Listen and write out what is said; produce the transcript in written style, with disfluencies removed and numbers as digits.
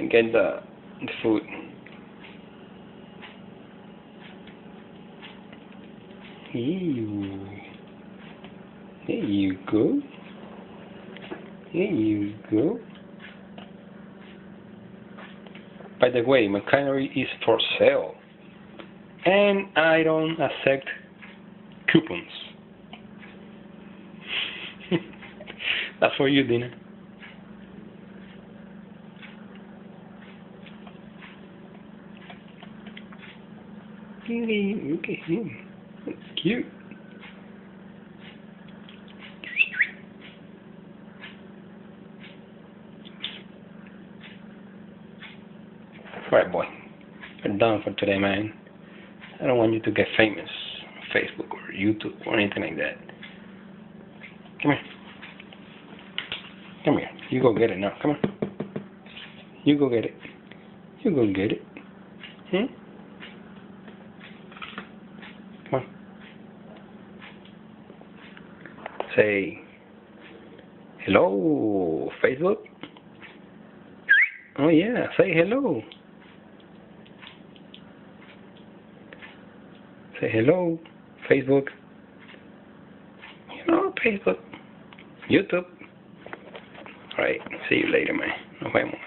and get the food. Ew. There you go. There you go. By the way, my canary is for sale, and I don't accept coupons. That's for you, Dina. Look at him. That's cute. Alright, boy. We're done for today, man. I don't want you to get famous on Facebook or YouTube or anything like that. Come here. Come here. You go get it now. Come on. You go get it. You go get it. Hmm? Come on. Say hello, Facebook. Oh yeah, say hello. Say hello, Facebook. Hello, Facebook. YouTube. Alright, see you later, man. Nos vemos.